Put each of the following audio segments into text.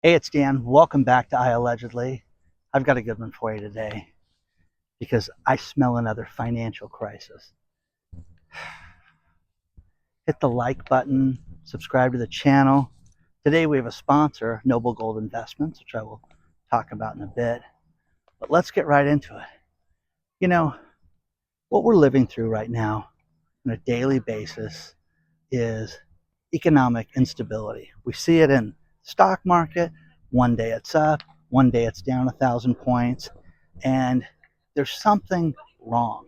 Hey, it's Dan. Welcome back to I Allegedly. I've got a good one for you today because I smell another financial crisis. Hit the like button, subscribe to the channel. Today we have a sponsor, Noble Gold Investments, which I will talk about in a bit. But let's get right into it. You know, what we're living through right now on a daily basis is economic instability. We see it in the stock market. One day it's up, one day it's down 1,000 points, and there's something wrong.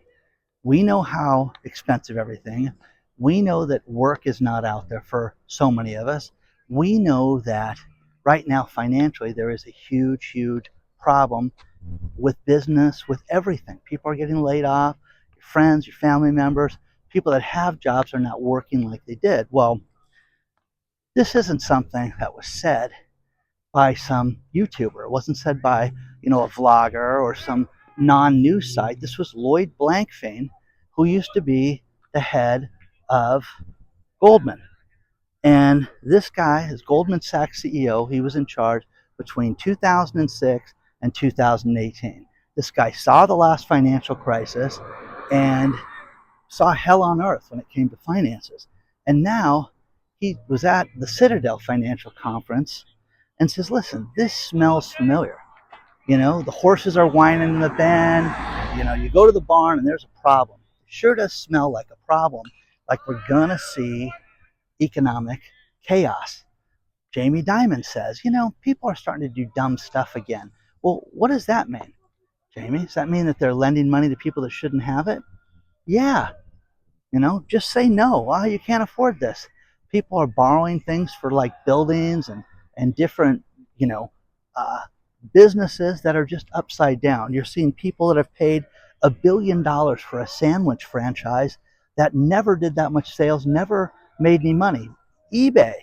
We know how expensive everything is. We know that work is not out there for so many of us. We know that right now financially there is a huge problem with business, with everything. People are getting laid off. Your friends, your family members, people that have jobs are not working like they did. Well, this isn't something that was said by some YouTuber. It wasn't said by, a vlogger or some non-news site. This was Lloyd Blankfein, who used to be the head of Goldman. And this guy is Goldman Sachs CEO. He was in charge between 2006 and 2018. This guy saw the last financial crisis and saw hell on earth when it came to finances. And now he was at the Citadel Financial Conference and says, listen, this smells familiar. The horses are whining in the bend. You go to the barn and there's a problem. It sure does smell like a problem, like we're going to see economic chaos. Jamie Dimon says, people are starting to do dumb stuff again. Well, what does that mean, Jamie? Does that mean that they're lending money to people that shouldn't have it? Yeah. Just say no. Well, you can't afford this. People are borrowing things for like buildings and different, uh, businesses that are just upside down. You're seeing people that have paid $1 billion for a sandwich franchise that never did that much sales, never made any money. eBay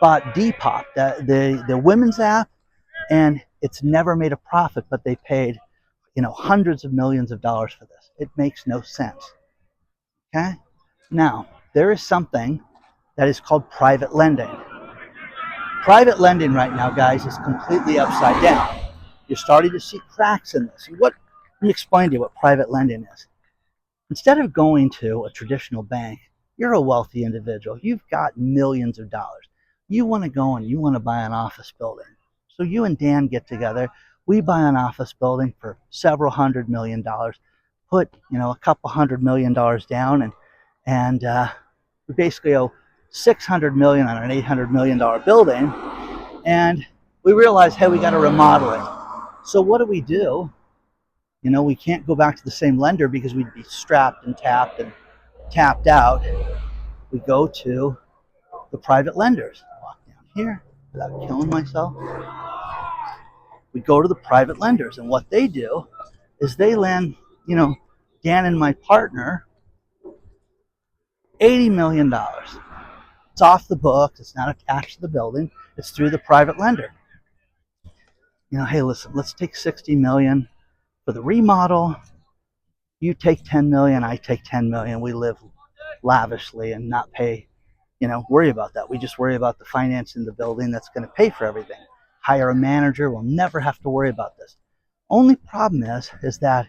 bought Depop, the women's app, and it's never made a profit, but they paid, hundreds of millions of dollars for this. It makes no sense. Okay? Now, there is something that is called private lending. Private lending right now, guys, is completely upside down. You're starting to see cracks in this. Let me explain to you what private lending is. Instead of going to a traditional bank, you're a wealthy individual. You've got millions of dollars. You want to go and you want to buy an office building. So you and Dan get together. We buy an office building for several $100 million. Put a couple $100 million down, and we basically owe $600 million on an $800 million building. And we realize, hey, we got to remodel it. So what do? We can't go back to the same lender because we'd be strapped and tapped out. We go to the private lenders. Walk down here without killing myself. We go to the private lenders, and what they do is they lend, Dan and my partner, $80 million. It's off the books. It's not attached to the building. It's through the private lender. Hey, listen, let's take $60 million for the remodel. You take $10 million, I take $10 million. We live lavishly and not pay, worry about that. We just worry about the financing the building that's going to pay for everything. Hire a manager. We'll never have to worry about this. Only problem is that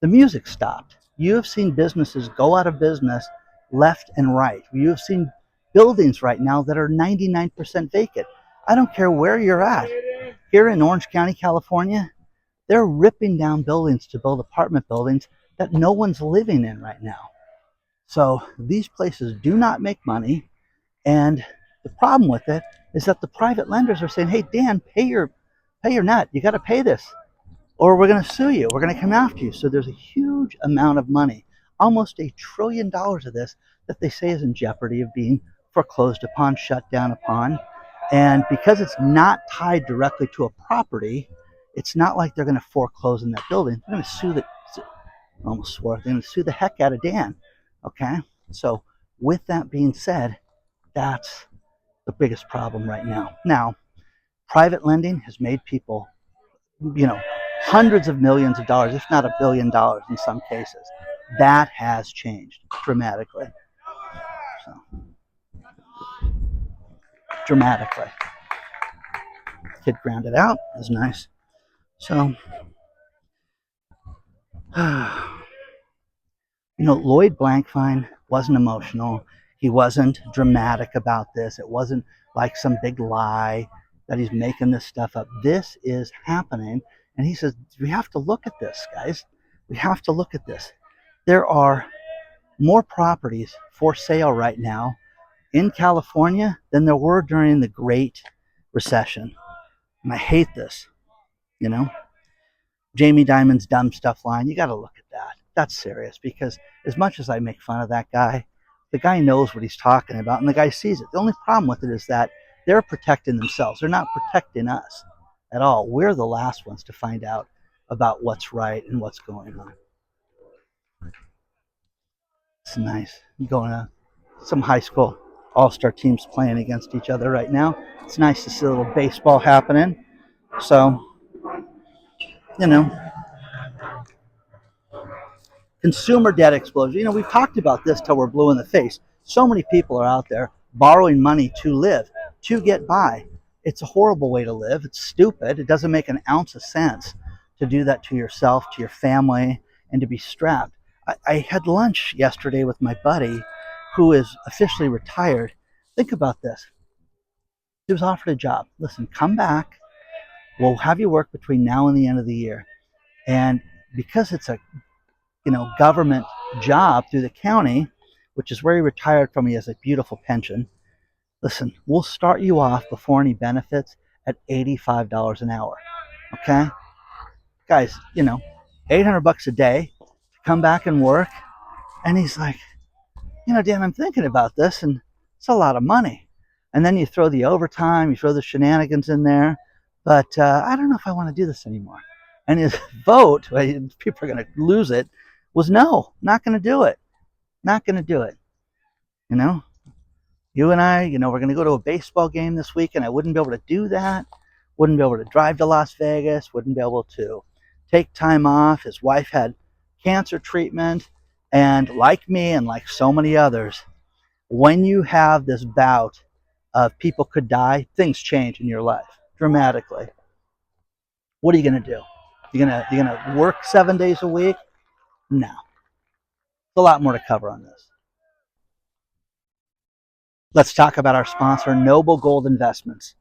the music stopped. You have seen businesses go out of business left and right. You have seen buildings right now that are 99% vacant. I don't care where you're at. Here in Orange County, California, they're ripping down buildings to build apartment buildings that no one's living in right now. So these places do not make money. And the problem with it is that the private lenders are saying, hey, Dan, pay your nut. You got to pay this, or we're going to sue you. We're going to come after you. So there's a huge amount of money, almost $1 trillion of this, that they say is in jeopardy of being foreclosed upon, shut down upon. And because it's not tied directly to a property, it's not like they're going to foreclose in that building. They're going to sue they're going to sue the heck out of Dan. Okay? So with that being said, that's the biggest problem right now. Now, private lending has made people, hundreds of millions of dollars, if not $1 billion in some cases. That has changed dramatically. So, dramatically. Kid grounded out. It was nice. So, Lloyd Blankfein wasn't emotional. He wasn't dramatic about this. It wasn't like some big lie that he's making this stuff up. This is happening. And he says, we have to look at this, guys. We have to look at this. There are more properties for sale right now in California than there were during the Great Recession. And I hate this, you know. Jamie Dimon's dumb stuff line, you got to look at that. That's serious, because as much as I make fun of that guy, the guy knows what he's talking about and the guy sees it. The only problem with it is that they're protecting themselves. They're not protecting us at all. We're the last ones to find out about what's right and what's going on. It's nice. I'm going to some high school all-star teams playing against each other right now. It's nice to see a little baseball happening. So, you know, consumer debt explosion. We've talked about this till we're blue in the face. So many people are out there borrowing money to live, to get by. It's a horrible way to live. It's stupid. It doesn't make an ounce of sense to do that to yourself, to your family, and to be strapped. I had lunch yesterday with my buddy who is officially retired. Think about this. He was offered a job. Listen, come back. We'll have you work between now and the end of the year. And because it's a government job through the county, which is where he retired from, he has a beautiful pension. Listen, we'll start you off before any benefits at $85 an hour. Okay? Guys, $800 a day to come back and work. And he's like, Dan, I'm thinking about this, and it's a lot of money. And then you throw the overtime, you throw the shenanigans in there, but I don't know if I want to do this anymore. And his vote, people are going to lose it, was no, not going to do it. Not going to do it. You and I, we're going to go to a baseball game this week, and I wouldn't be able to do that. Wouldn't be able to drive to Las Vegas. Wouldn't be able to take time off. His wife had cancer treatment. And like me and like so many others, when you have this bout of people could die, things change in your life dramatically. What are you going to do? You're gonna work 7 days a week? No. There's a lot more to cover on this. Let's talk about our sponsor, Noble Gold Investments.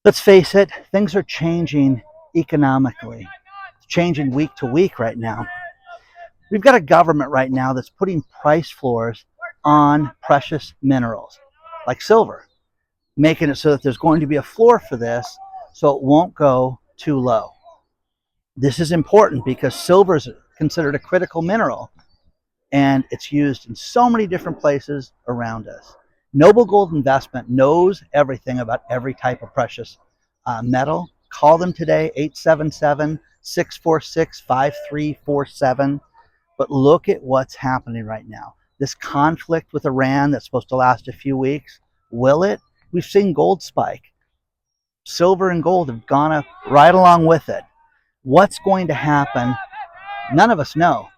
Let's face it, things are changing economically. It's changing week to week right now. We've got a government right now that's putting price floors on precious minerals, like silver, making it so that there's going to be a floor for this so it won't go too low. This is important because silver is considered a critical mineral, and it's used in so many different places around us. Noble Gold Investment knows everything about every type of precious metal. Call them today, 877-646-5347. But look at what's happening right now. This conflict with Iran that's supposed to last a few weeks, will it? We've seen gold spike. Silver and gold have gone up right along with it. What's going to happen? None of us know.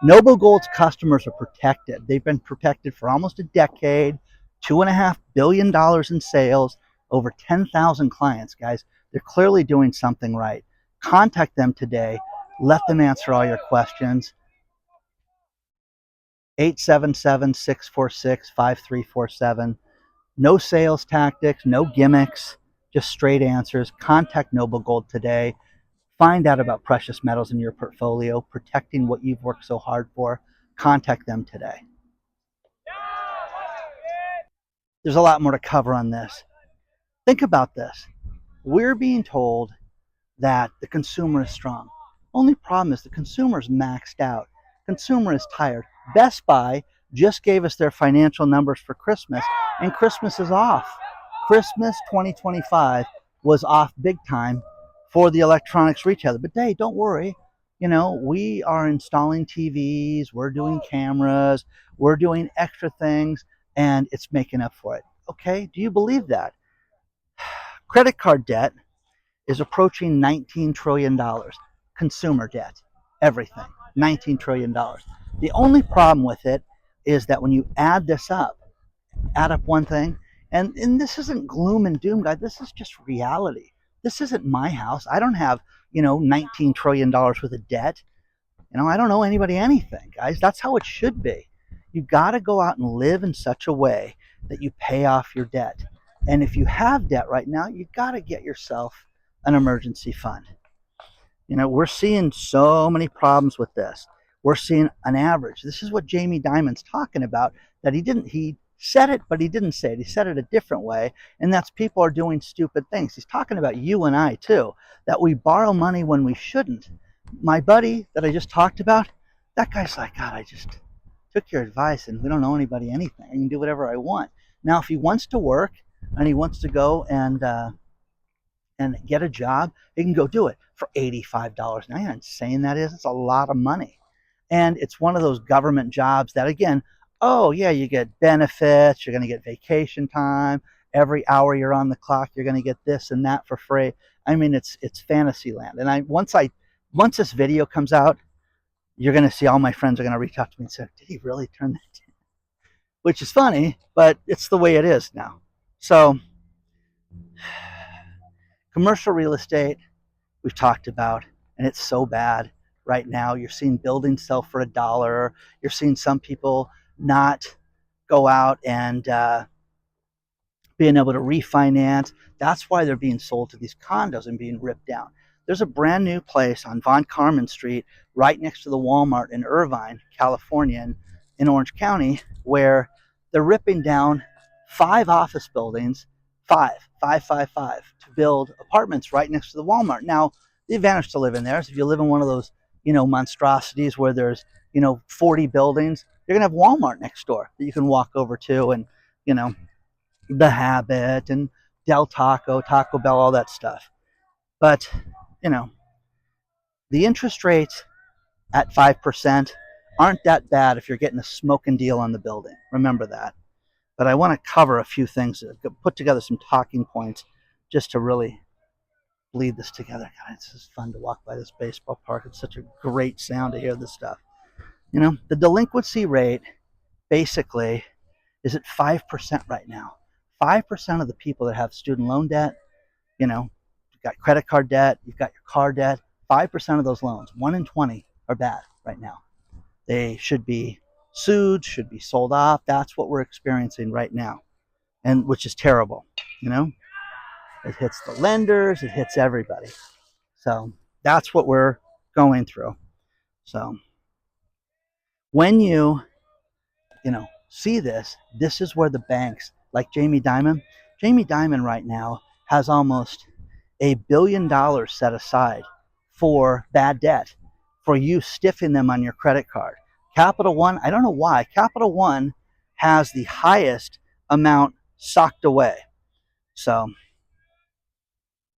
Noble Gold's customers are protected. They've been protected for almost a decade, $2.5 billion in sales, over 10,000 clients, guys. They're clearly doing something right. Contact them today. Let them answer all your questions. 877-646-5347. No sales tactics, no gimmicks, just straight answers. Contact Noble Gold today. Find out about precious metals in your portfolio, protecting what you've worked so hard for. Contact them today. There's a lot more to cover on this. Think about this. We're being told that the consumer is strong. Only problem is the consumer is maxed out. Consumer is tired. Best Buy just gave us their financial numbers for Christmas, and Christmas is off. Christmas 2025 was off big time for the electronics retailer. But hey, don't worry. We are installing TVs, we're doing cameras, we're doing extra things, and it's making up for it. Okay, do you believe that? Credit card debt is approaching $19 trillion. Consumer debt, everything, $19 trillion. The only problem with it is that when you add up one thing, And this isn't gloom and doom, guys. This is just reality. This isn't my house. I don't have, $19 trillion worth of debt. I don't owe anybody anything, guys. That's how it should be. You got to go out and live in such a way that you pay off your debt. And if you have debt right now, you got to get yourself an emergency fund. We're seeing so many problems with this. We're seeing an average. This is what Jamie Dimon's talking about, that he said it, but he didn't say it. He said it a different way, and that's people are doing stupid things. He's talking about you and I too, that we borrow money when we shouldn't. My buddy that I just talked about, that guy's like, God, I just took your advice and we don't owe anybody anything. I can do whatever I want. Now, if he wants to work and he wants to go and get a job, he can go do it for $85 an hour. How insane that is. It's a lot of money. And it's one of those government jobs that, again, oh, yeah, you get benefits, you're going to get vacation time. Every hour you're on the clock, you're going to get this and that for free. I mean, it's fantasy land. And once this video comes out, you're going to see all my friends are going to reach out to me and say, did he really turn that in? Which is funny, but it's the way it is now. So commercial real estate, we've talked about, and it's so bad right now. You're seeing buildings sell for $1. You're seeing some people not go out and being able to refinance. That's why they're being sold to these condos and being ripped down. There's a brand new place on Von Carmen Street right next to the Walmart in Irvine, California, in Orange County, where they're ripping down 5 office buildings, five, to build apartments right next to the Walmart. Now, the advantage to living there is if you live in one of those, monstrosities where there's, 40 buildings, you're going to have Walmart next door that you can walk over to, and, The Habit and Del Taco, Taco Bell, all that stuff. But, the interest rates at 5% aren't that bad if you're getting a smoking deal on the building. Remember that. But I want to cover a few things, put together some talking points just to really bleed this together. God, it's just fun to walk by this baseball park. It's such a great sound to hear this stuff. The delinquency rate basically is at 5% right now. 5% of the people that have student loan debt, you've got credit card debt, you've got your car debt, 5% of those loans, 1 in 20 are bad right now. They should be sued, should be sold off. That's what we're experiencing right now, and which is terrible. It hits the lenders, it hits everybody. So that's what we're going through. So when you see this is where the banks, like Jamie Dimon right now has almost $1 billion set aside for bad debt, for you stiffing them on your credit card. Capital One, I don't know why, Capital One has the highest amount socked away. So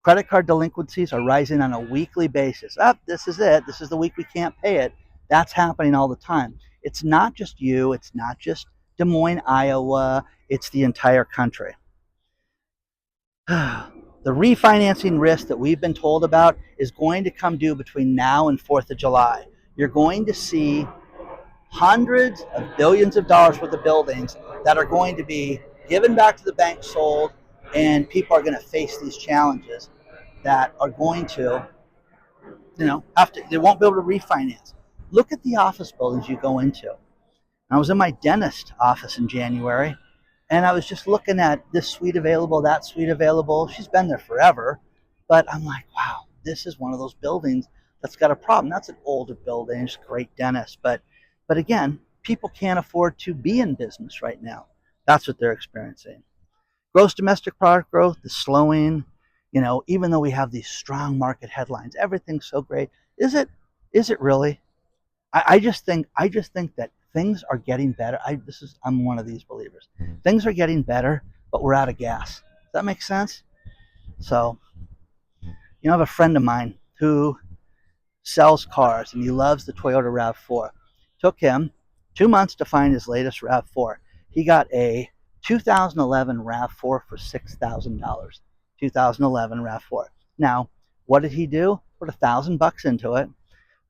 credit card delinquencies are rising on a weekly basis. This is it. This is the week we can't pay it. That's happening all the time. It's not just you. It's not just Des Moines, Iowa. It's the entire country. The refinancing risk that we've been told about is going to come due between now and 4th of July. You're going to see hundreds of billions of dollars worth of buildings that are going to be given back to the bank, sold, and people are going to face these challenges that are going to, they won't be able to refinance. Look at the office buildings you go into. I was in my dentist office in January, and I was just looking at this suite available, that suite available. She's been there forever, but I'm like, wow, this is one of those buildings that's got a problem. That's an older building, it's a great dentist, but again, people can't afford to be in business right now. That's what they're experiencing. Gross domestic product growth is slowing. Even though we have these strong market headlines, everything's so great. Is it really? I just think that things are getting better. I'm one of these believers. Things are getting better, but we're out of gas. Does that make sense? So, I have a friend of mine who sells cars, and he loves the Toyota RAV4. Took him 2 months to find his latest RAV4. He got a 2011 RAV4 for $6,000. 2011 RAV4. Now, what did he do? Put $1,000 into it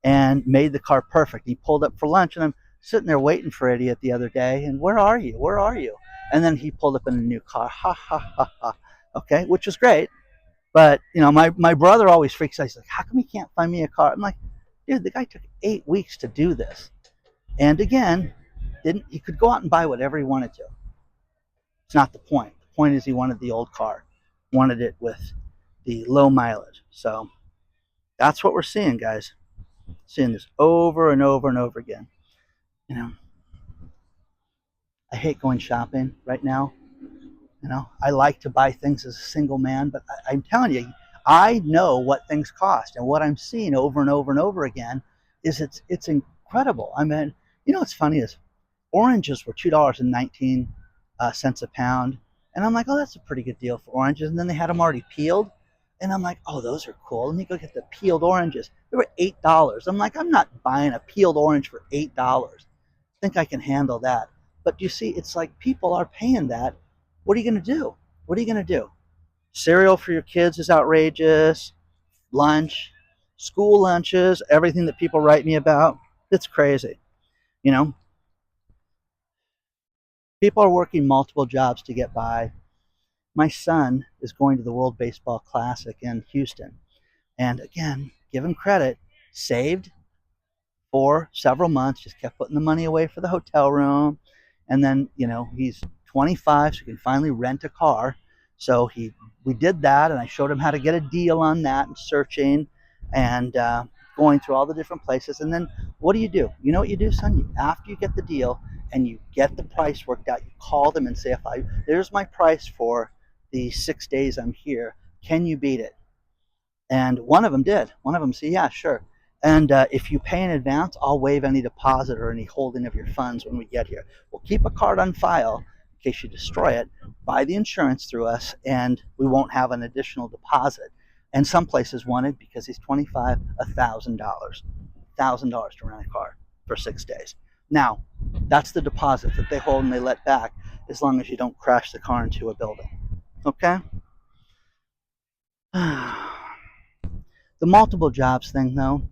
and made the car perfect. He pulled up for lunch, and I'm sitting there waiting for Idiot the other day. And where are you? And then he pulled up in a new car. Ha ha ha ha. Okay, which was great. But my brother always freaks out. He's like, how come he can't find me a car? I'm like, dude, the guy took 8 weeks to do this. And again, didn't he could go out and buy whatever he wanted to. It's not the point. The point is he wanted the old car, wanted it with the low mileage. So that's what we're seeing, guys. Seeing this over and over and over again. I hate going shopping right now. I like to buy things as a single man, but I'm telling you, I know what things cost, and what I'm seeing over and over and over again is it's incredible. I mean, what's funny is oranges were $2.19 a pound, and I'm like, oh, that's a pretty good deal for oranges. And then they had them already peeled, and I'm like, oh, those are cool. Let me go get the peeled oranges. They were $8. I'm like, I'm not buying a peeled orange for $8. I think I can handle that. But you see, it's like people are paying that. What are you going to do? What are you going to do? Cereal for your kids is outrageous. Lunch, school lunches, everything that people write me about, it's crazy. You know, people are working multiple jobs to get by. My son is going to the World Baseball Classic in Houston. And again, give him credit, saved for several months, just kept putting the money away for the hotel room. And then, he's 25, so he can finally rent a car. So we did that, and I showed him how to get a deal on that, and searching and going through all the different places. And then what do? You know what you do, son? After you get the deal and you get the price worked out, you call them and say, there's my price for the 6 days I'm here. Can you beat it? And one of them did. One of them said, yeah, sure. And if you pay in advance, I'll waive any deposit or any holding of your funds when we get here. We'll keep a card on file in case you destroy it. Buy the insurance through us, and we won't have an additional deposit. And some places wanted, because he's 25, $1,000. $1,000 to rent a car for 6 days. Now, that's the deposit that they hold and they let back, as long as you don't crash the car into a building. Okay? The multiple jobs thing, though,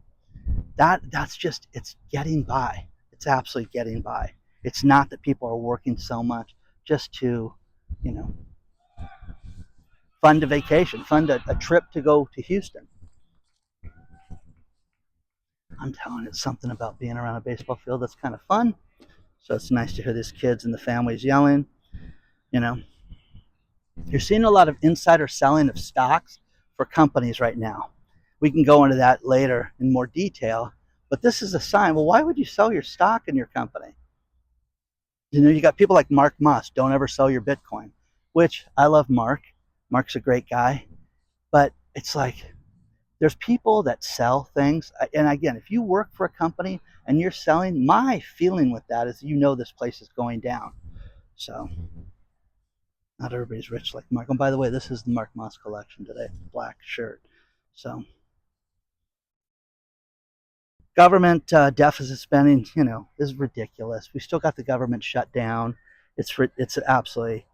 that's just, it's getting by. It's absolutely getting by. It's not that people are working so much just to, fund a vacation, fund a trip to go to Houston. I'm telling you, it's something about being around a baseball field that's kind of fun. So it's nice to hear these kids and the families yelling. You're seeing a lot of insider selling of stocks for companies right now. We can go into that later in more detail, but this is a sign. Well, why would you sell your stock in your company? You got people like Mark Musk, don't ever sell your Bitcoin, which I love Mark. Mark's a great guy, but it's like there's people that sell things. And again, if you work for a company and you're selling, my feeling with that is this place is going down. So not everybody's rich like Mark. And by the way, this is the Mark Musk collection today, black shirt. So government deficit spending, is ridiculous. We still got the government shut down. It's absolutely,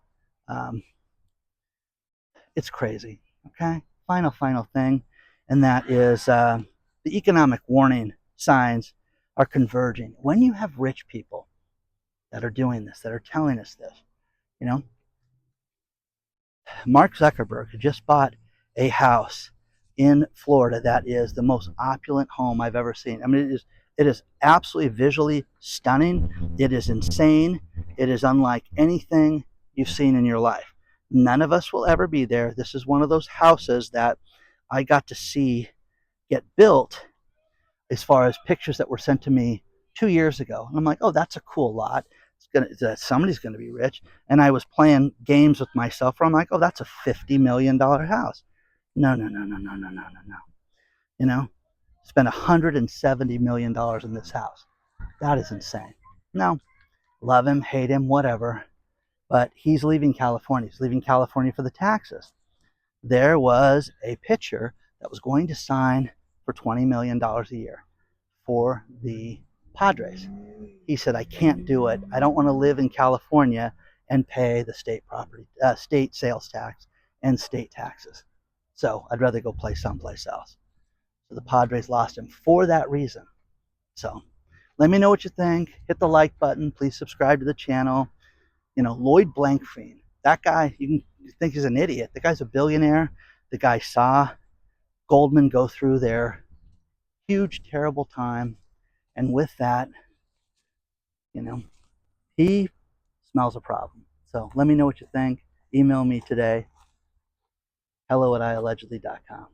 it's crazy. Okay. Final thing, and that is the economic warning signs are converging. When you have rich people that are doing this, that are telling us this, Mark Zuckerberg just bought a house in Florida that is the most opulent home I've ever seen. I mean, it is absolutely visually stunning. It is insane. It is unlike anything you've seen in your life. None of us will ever be there. This is one of those houses that I got to see get built, as far as pictures that were sent to me 2 years ago. And I'm like, oh, that's a cool lot. Somebody's going to be rich. And I was playing games with myself where I'm like, oh, that's a $50 million house. No. Spent $170 million in this house. That is insane. No, love him, hate him, whatever. But he's leaving California. He's leaving California for the taxes. There was a pitcher that was going to sign for $20 million a year for the Padres. He said, I can't do it. I don't want to live in California and pay the state sales tax and state taxes. So I'd rather go play someplace else. So the Padres lost him for that reason. So let me know what you think. Hit the like button. Please subscribe to the channel. Lloyd Blankfein. That guy, you can think he's an idiot. The guy's a billionaire. The guy saw Goldman go through their huge, terrible time. And with that, you know, he smells a problem. So let me know what you think. Email me today, hello@iallegedly.com.